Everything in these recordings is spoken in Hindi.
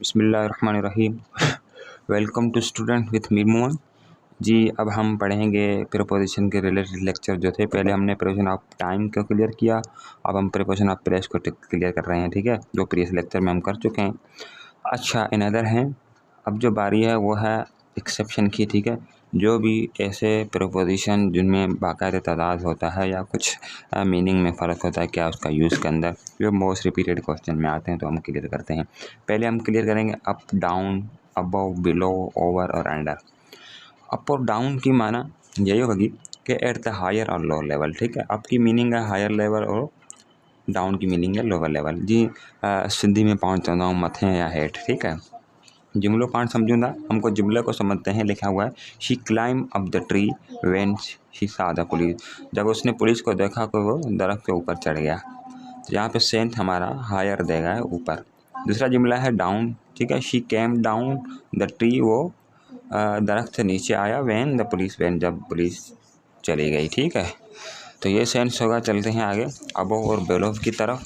बिस्मिल्लाहिर्रहमानिर्रहीम। वेलकम टू स्टूडेंट विथ मीमोन जी। अब हम पढ़ेंगे प्रीपोजिशन के रिलेटेड लेक्चर जो थे। पहले हमने प्रीपोजिशन ऑफ टाइम को क्लियर किया, अब हम प्रीपोजिशन ऑफ प्लेस को क्लियर कर रहे हैं, ठीक है, जो प्रीवियस लेक्चर में हम कर चुके हैं। अच्छा, इनअदर हैं, अब जो बारी है वो है एक्सेप्शन की, ठीक है। जो भी ऐसे प्रीपोजिशन जिनमें बाकायदा तादाद होता है या कुछ मीनिंग में फ़र्क होता है क्या उसका यूज़ के अंदर, जो मोस्ट रिपीटेड क्वेश्चन में आते हैं, तो हम क्लियर करते हैं। पहले हम क्लियर करेंगे up, down, above, below, over और अंडर। अप और डाउन की माना यही होगी कि एट द हायर और लोअर लेवल, ठीक है। अप की मीनिंग है हायर लेवल और डाउन की मीनिंग है लोअर लेवल जी। सिंधी में पाँच चवंदा हूँ, मथे या हेठ, ठीक है। जुमलो पाठ समझूंगा, हमको जुमले को समझते हैं। लिखा हुआ है she climb up the tree when she saw the police. जब उसने पुलिस को देखा तो वो दरख्त के ऊपर चढ़ गया। तो यहाँ पे सेंथ हमारा हायर देगा है ऊपर। दूसरा जुमला है डाउन, ठीक है। She came down the tree, वो दरख्त से नीचे आया। व्हेन द पुलिस, व्हेन जब पुलिस चली गई, ठीक है। तो ये सेंस होगा। चलते हैं आगे अबव और बिलो की तरफ।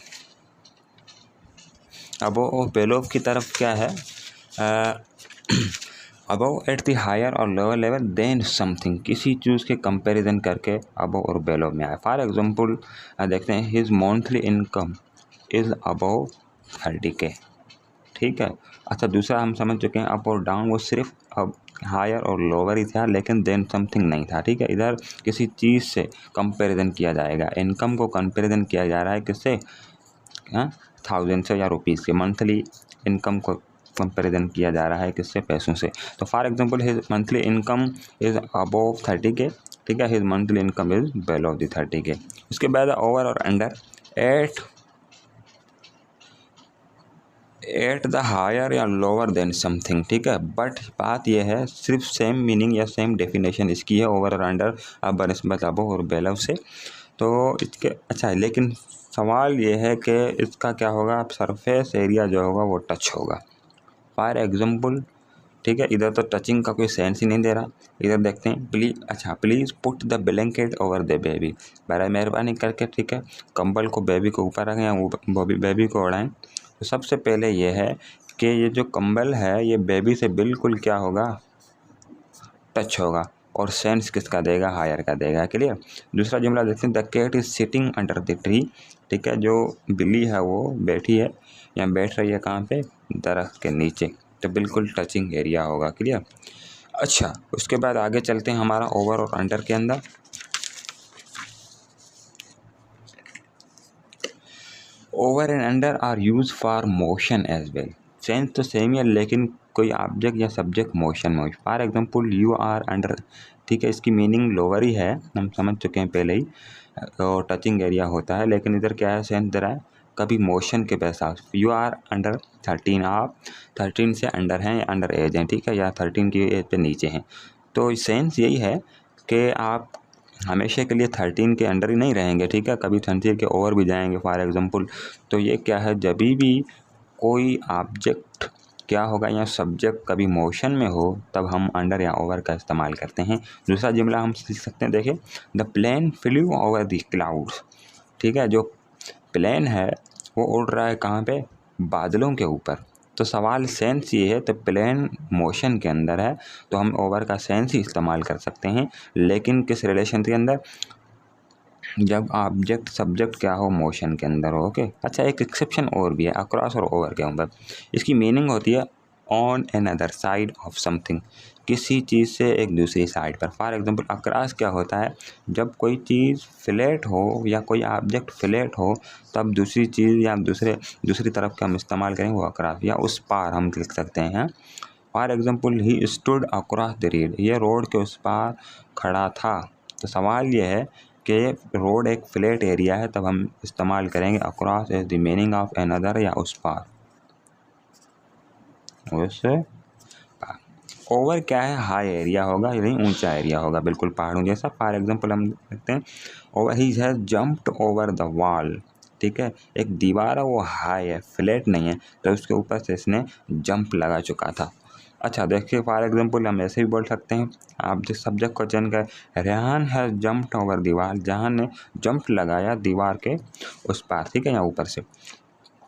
अबव और बिलो की तरफ क्या है? अबव एट द हायर और लोअर लेवल देन समथिंग, किसी चीज़ के कंपैरिजन करके अबव और बिलो में आए। फॉर एग्जांपल देखते हैं his monthly income is above 30K, ठीक है। अच्छा, दूसरा हम समझ चुके हैं अप और डाउन, वो सिर्फ अब हायर और लोअर ही था, लेकिन देन समथिंग नहीं था, ठीक है। इधर किसी चीज़ से कंपैरिजन किया जाएगा। इनकम को कंपैरिजन किया जा रहा है किससे? 1000 से या रुपीज़ के। मंथली इनकम को कंपैरिजन किया जा रहा है किससे? पैसों से। तो for example his monthly income is above 30K, ठीक है। His monthly income is below the 30K। उसके बाद ओवर और अंडर। एट द हायर या लोअर देन समथिंग, ठीक है। बट बात यह है सिर्फ सेम मीनिंग या सेम डेफिनेशन इसकी है ओवर और अंडर बनस्बत अबव और बिलो से। तो इसके अच्छा है, लेकिन सवाल ये है कि इसका क्या होगा? सरफेस एरिया जो होगा वो टच होगा। फॉर एग्जांपल, ठीक है, इधर तो टचिंग का कोई सेंस ही नहीं दे रहा। इधर देखते हैं please put the blanket over the baby. बड़ा मेहरबानी करके, ठीक है, कंबल को बेबी को ऊपर रखें या बेबी को उड़ाएं। तो सबसे पहले ये है कि ये जो कंबल है ये बेबी से बिल्कुल क्या होगा? टच होगा। और सेंस किसका देगा? हायर का देगा। क्लियर। दूसरा जुमला देखते हैं the cat is sitting under the tree, ठीक है। जो बिल्ली है वो बैठी है या बैठ रही है कहाँ पे? दरख्त के नीचे। तो बिल्कुल टचिंग एरिया होगा। क्लियर। अच्छा, उसके बाद आगे चलते हैं हमारा ओवर और अंडर के अंदर। Over and under are used for motion as well. Sense तो सेम ही है, लेकिन कोई ऑब्जेक्ट या सब्जेक्ट मोशन में। For example you are under, ठीक है, इसकी मीनिंग लोअर ही है, हम समझ चुके हैं पहले ही। तो टचिंग एरिया होता है, लेकिन इधर क्या है? सेंस दे रहा है कभी मोशन के पैसा। यू आर अंडर 13, आप 13 से अंडर हैं या अंडर एज हैं, ठीक है, या 13 की एज पे नीचे हैं। तो सेंस यही है कि आप हमेशा के लिए 13 के अंडर ही नहीं रहेंगे, ठीक है, कभी 13 के ओवर भी जाएंगे फॉर एग्जांपल। तो ये क्या है? जब भी कोई ऑब्जेक्ट क्या होगा या सब्जेक्ट कभी मोशन में हो तब हम अंडर या ओवर का इस्तेमाल करते हैं। दूसरा जुमला हम सीख सकते हैं, देखिए the plane flew over the clouds, ठीक है। जो प्लेन है वो उड़ रहा है कहाँ पे? बादलों के ऊपर। तो सवाल सेंस ये है, तो प्लेन मोशन के अंदर है तो हम ओवर का सेंस ही इस्तेमाल कर सकते हैं, लेकिन किस रिलेशन के अंदर? जब ऑब्जेक्ट सब्जेक्ट क्या हो? मोशन के अंदर हो। ओके। अच्छा, एक एक्सेप्शन और भी है अक्रॉस और ओवर के ऊपर। इसकी मीनिंग होती है on an other side of something, किसी चीज़ से एक दूसरी साइड पर। फॉर एग्जांपल अक्रॉस क्या होता है? जब कोई चीज़ फ्लैट हो या कोई ऑब्जेक्ट फ्लैट हो तब दूसरी चीज़ या दूसरी तरफ का हम इस्तेमाल करेंगे वो अक्रॉस, या उस पार हम लिख सकते हैं। For example he stood across the road, ये रोड के उस पार खड़ा था। तो सवाल ये है कि रोड एक फ्लैट एरिया है तब हम इस्तेमाल करेंगे across as the meaning of another, या उस पार, उससे पार। ओवर क्या है? हाई एरिया होगा, यानी ऊंचा एरिया होगा, बिल्कुल पहाड़ों जैसा। फॉर एग्जांपल हम देखते हैं over he has jumped over the wall, ठीक है, एक दीवार है वो हाई है, फ्लैट नहीं है, तो उसके ऊपर से इसने जंप लगा चुका था। अच्छा देखिए, फॉर एग्जांपल हम ऐसे भी बोल सकते हैं, आप जिस सब्जेक्ट को चयन करें, रेहान हैज़ जंप्ड ओवर दीवार, जहान ने जंप लगाया दीवार के उस पार, ठीक है, या ऊपर से।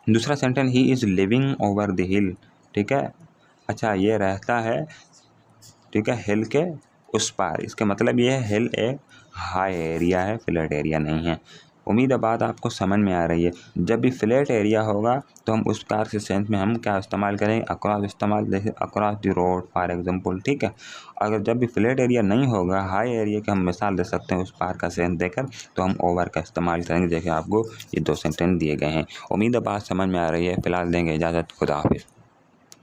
दूसरा sentence he is living over the हिल, ठीक है। अच्छा ये रहता है, ठीक है, हिल के उस पार, इसका मतलब ये है हिल एक हाई एरिया है, फ्लैट एरिया नहीं है। उम्मीद है बात आपको समझ में आ रही है। जब भी फ्लैट एरिया होगा तो हम उस कार के सेंस में हम क्या इस्तेमाल करेंगे, अक्रॉस इस्तेमाल, जैसे across the road for example, ठीक है। अगर जब भी फ्लैट एरिया नहीं होगा, हाई एरिया की हम मिसाल दे सकते हैं उस पार का सेंस देकर, तो हम ओवर का इस्तेमाल करेंगे। जैसे आपको ये 2 सेंटेंस दिए गए हैं। उम्मीद है बात समझ में आ रही है। फिलहाल देंगे इजाज़त, खुदा हाफिज़।